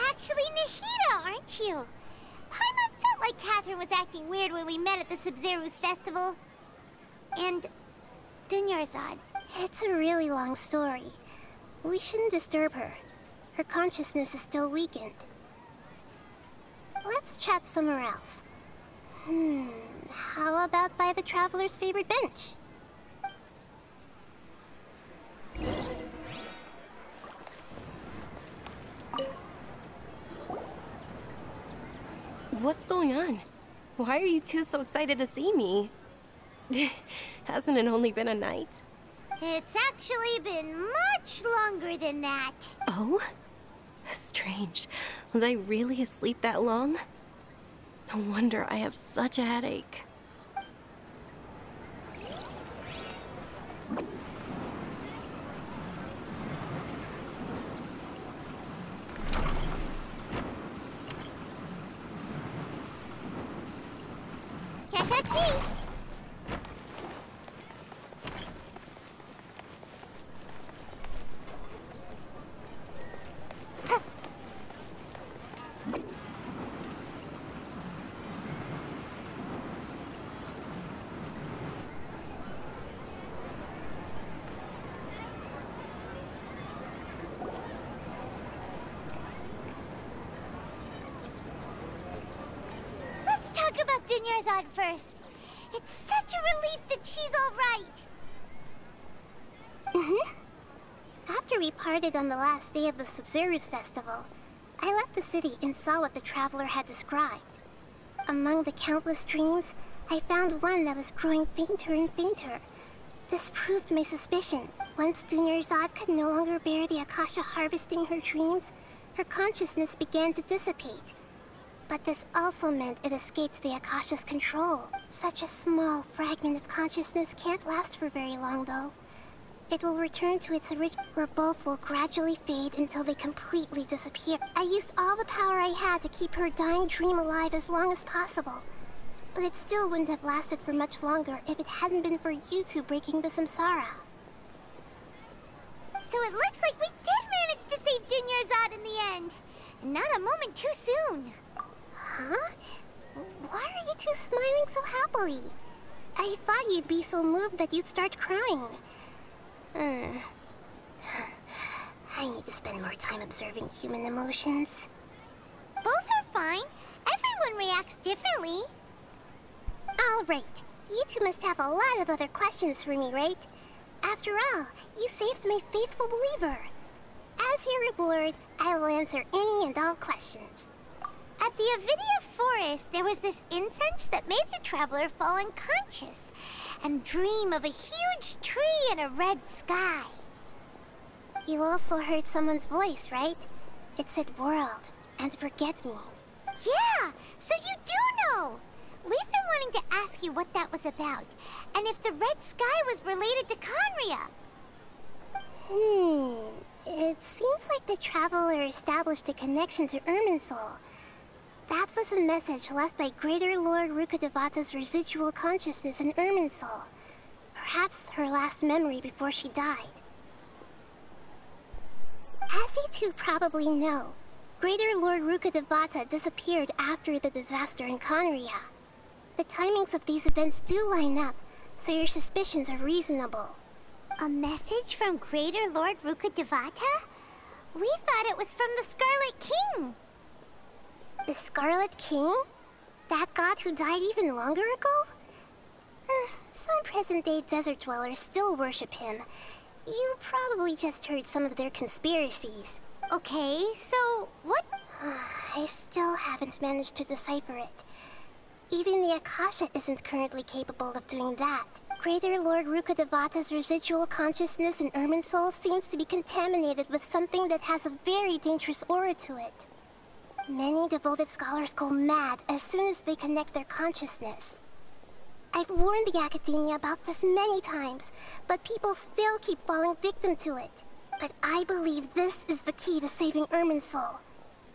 Actually Nahida, aren't you? Paimon felt like Katheryne was acting weird when we met at the Sub-Zero's festival. And Dunyarzad. It's a really long story. We shouldn't disturb her. Her consciousness is still weakened. Let's chat somewhere else. How about by the Traveler's favorite bench? What's going on? Why are you two so excited to see me? Hasn't it only been a night? It's actually been much longer than that. Oh? Strange. Was I really asleep that long? No wonder I have such a headache. Can't catch me! Let's talk about Dunyarzad first. It's such a relief that she's all right. After we parted on the last day of the Sub-Zero's festival, I left the city and saw what the Traveler had described. Among the countless dreams, I found one that was growing fainter and fainter. This proved my suspicion. Once Dunyarzad could no longer bear the Akasha harvesting her dreams, her consciousness began to dissipate. But this also meant it escaped the Akasha's control. Such a small fragment of consciousness can't last for very long, though. It will return to its original, where both will gradually fade until they completely disappear. I used all the power I had to keep her dying dream alive as long as possible. But it still wouldn't have lasted for much longer if it hadn't been for you two breaking the samsara. So it looks like we did manage to save Dunyarzad in the end. And not a moment too soon. Huh? Why are you two smiling so happily? I thought you'd be so moved that you'd start crying. I need to spend more time observing human emotions. Both are fine. Everyone reacts differently. All right. You two must have a lot of other questions for me, right? After all, you saved my faithful believer. As your reward, I will answer any and all questions. At the Avidia forest, there was this incense that made the Traveler fall unconscious and dream of a huge tree and a red sky. You also heard someone's voice, right? It said world and forget me. Yeah, so you do know. We've been wanting to ask you what that was about, and if the red sky was related to Khaenri'ah. It seems like the Traveler established a connection to Irminsul. That was a message left by Greater Lord Rukkhadevata's residual consciousness in Irminsul. Perhaps her last memory before she died. As you two probably know, Greater Lord Rukkhadevata disappeared after the disaster in Khaenri'ah. The timings of these events do line up, so your suspicions are reasonable. A message from Greater Lord Rukkhadevata? We thought it was from the Scarlet King. The Scarlet King? That god who died even longer ago? Some present-day desert dwellers still worship him. You probably just heard some of their conspiracies. Okay, so what? I still haven't managed to decipher it. Even the Akasha isn't currently capable of doing that. Greater Lord Rukkhadevata's residual consciousness in Irminsul seems to be contaminated with something that has a very dangerous aura to it. Many devoted scholars go mad as soon as they connect their consciousness. I've warned the academia about this many times, but people still keep falling victim to it. But I believe this is the key to saving Irminsul.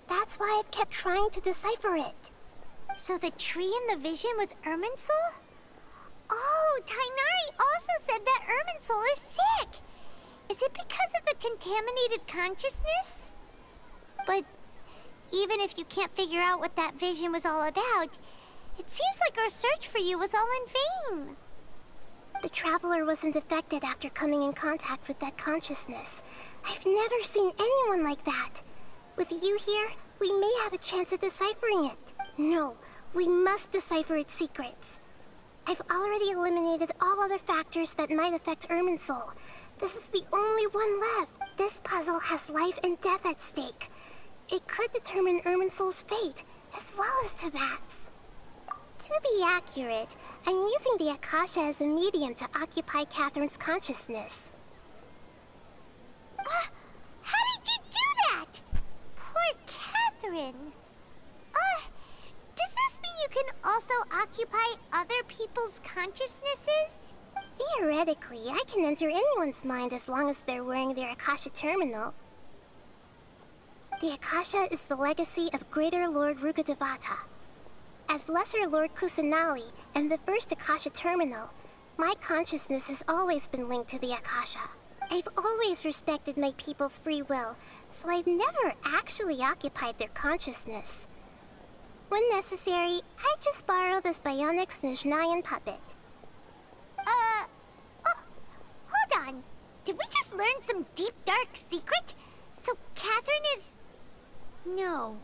That's why I've kept trying to decipher it. So the tree in the vision was Irminsul? Oh, Tighnari also said that Irminsul is sick. Is it because of the contaminated consciousness? But even if you can't figure out what that vision was all about, it seems like our search for you was all in vain. The Traveler wasn't affected after coming in contact with that consciousness. I've never seen anyone like that. With you here, we may have a chance at deciphering it. No, we must decipher its secrets. I've already eliminated all other factors that might affect Irminsul. This is the only one left. This puzzle has life and death at stake. It could determine Irminsul's fate, as well as Tevat's. To be accurate, I'm using the Akasha as a medium to occupy Katheryne's consciousness. How did you do that? Poor Katheryne. Does this mean you can also occupy other people's consciousnesses? Theoretically, I can enter anyone's mind as long as they're wearing their Akasha terminal. The Akasha is the legacy of Greater Lord Rukkhadevata. As Lesser Lord Kusanali and the first Akasha terminal, my consciousness has always been linked to the Akasha. I've always respected my people's free will, so I've never actually occupied their consciousness. When necessary, I just borrow this bionic Snezhnayan puppet. Hold on. Did we just learn some deep, dark secret? So Katheryne is... No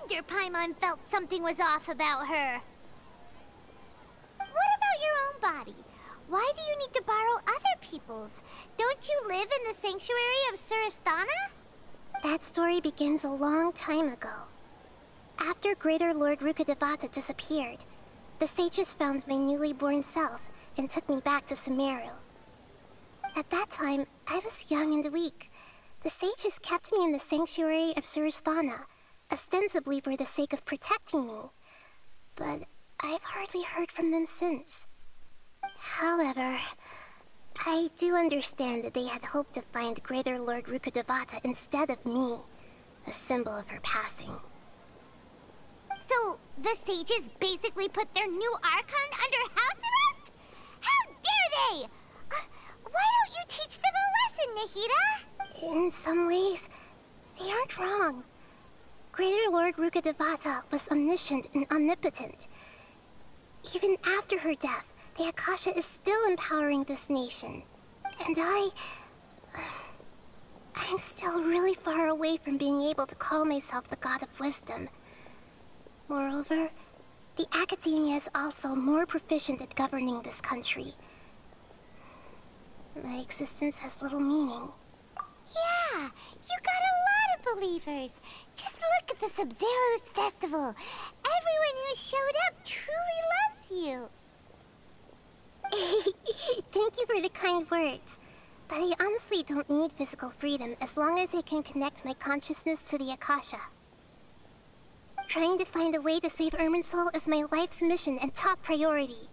wonder Paimon felt something was off about her. What about your own body? Why do you need to borrow other people's? Don't you live in the sanctuary of Surasthana? That story begins a long time ago. After Greater Lord Rukkhadevata disappeared, the sages found my newly born self and took me back to Sumeru. At that time, I was young and weak. The sages kept me in the sanctuary of Surasthana, ostensibly for the sake of protecting me. But I've hardly heard from them since. However, I do understand that they had hoped to find Greater Lord Rukkhadevata instead of me, a symbol of her passing. So, the sages basically put their new Archon under house arrest? How dare they! Why don't you teach them a lesson, Nahida? In some ways, they aren't wrong. Greater Lord Rukkhadevata was omniscient and omnipotent. Even after her death, the Akasha is still empowering this nation. And I'm still really far away from being able to call myself the God of Wisdom. Moreover, the Academia is also more proficient at governing this country. My existence has little meaning. Yeah, you got a lot of believers. Just look at the Sub-Zero's festival. Everyone who showed up truly loves you. Thank you for the kind words. But I honestly don't need physical freedom as long as I can connect my consciousness to the Akasha. Trying to find a way to save Irminsul is my life's mission and top priority.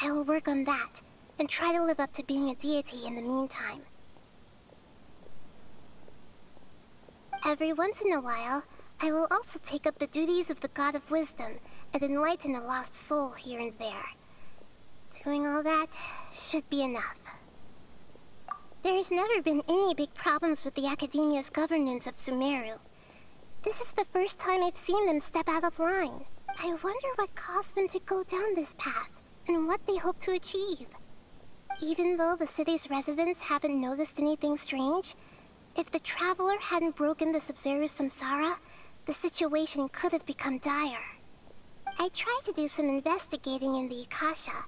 I will work on that, and try to live up to being a deity in the meantime. Every once in a while, I will also take up the duties of the God of Wisdom and enlighten a lost soul here and there. Doing all that should be enough. There's never been any big problems with the Academia's governance of Sumeru. This is the first time I've seen them step out of line. I wonder what caused them to go down this path, and what they hope to achieve. Even though the city's residents haven't noticed anything strange, if the Traveler hadn't broken the Sub-Zero's samsara, the situation could have become dire. I tried to do some investigating in the Akasha,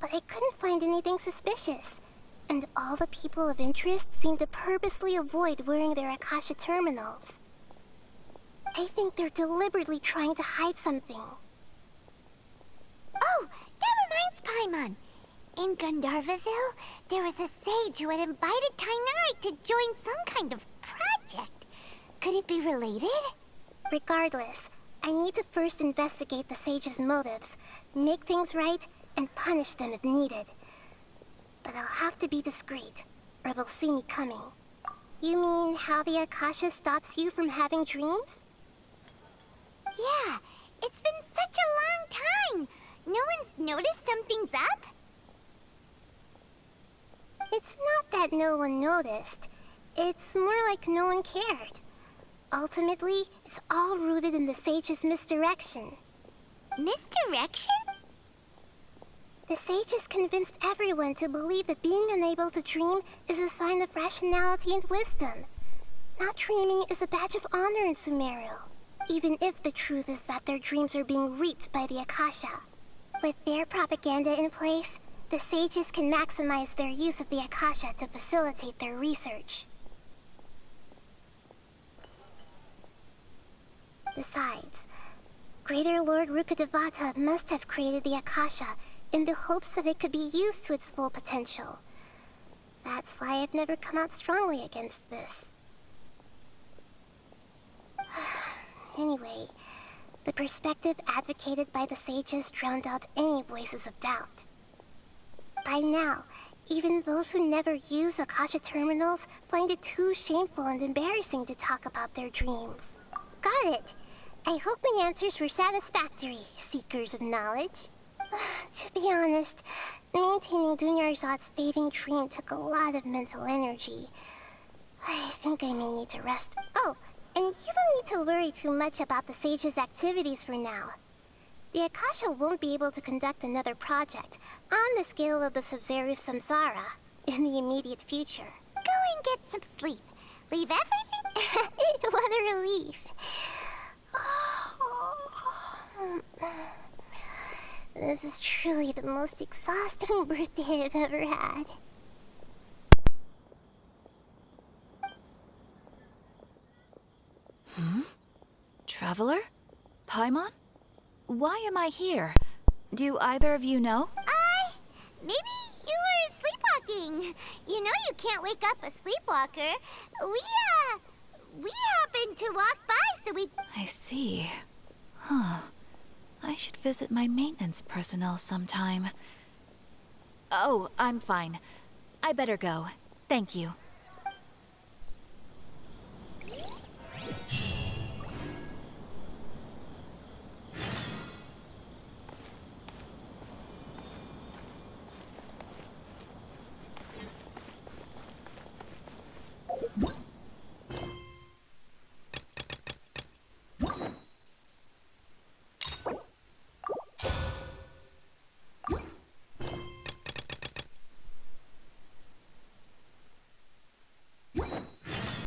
but I couldn't find anything suspicious. And all the people of interest seem to purposely avoid wearing their Akasha terminals. I think they're deliberately trying to hide something. Oh, that reminds Paimon. In Gandharvaville, there was a sage who had invited Tighnari to join some kind of project. Could it be related? Regardless, I need to first investigate the sage's motives, make things right, and punish them if needed. But I'll have to be discreet, or they'll see me coming. You mean how the Akasha stops you from having dreams? Yeah, it's been such a long time. No one's noticed something's up? It's not that no one noticed. It's more like no one cared. Ultimately, it's all rooted in the sage's misdirection. Misdirection? The sages convinced everyone to believe that being unable to dream is a sign of rationality and wisdom. Not dreaming is a badge of honor in Sumeru, even if the truth is that their dreams are being reaped by the Akasha. With their propaganda in place, the sages can maximize their use of the Akasha to facilitate their research. Besides, Greater Lord Rukkhadevata must have created the Akasha in the hopes that it could be used to its full potential. That's why I've never come out strongly against this. Anyway, the perspective advocated by the sages drowned out any voices of doubt. By now, even those who never use Akasha terminals find it too shameful and embarrassing to talk about their dreams. Got it! I hope my answers were satisfactory, seekers of knowledge. To be honest, maintaining Dunyarzad's fading dream took a lot of mental energy. I think I may need to rest. Oh, and you don't need to worry too much about the sage's activities for now. The Akasha won't be able to conduct another project on the scale of the Sub-Zero Samsara in the immediate future. Go and get some sleep. Leave everything. What a relief. This is truly the most exhausting birthday I've ever had. Traveler? Paimon? Why am I here? Do either of you know? Maybe you were sleepwalking. You know you can't wake up a sleepwalker. We happened to walk by, so we... I see. Huh. I should visit my maintenance personnel sometime. Oh, I'm fine. I better go. Thank you.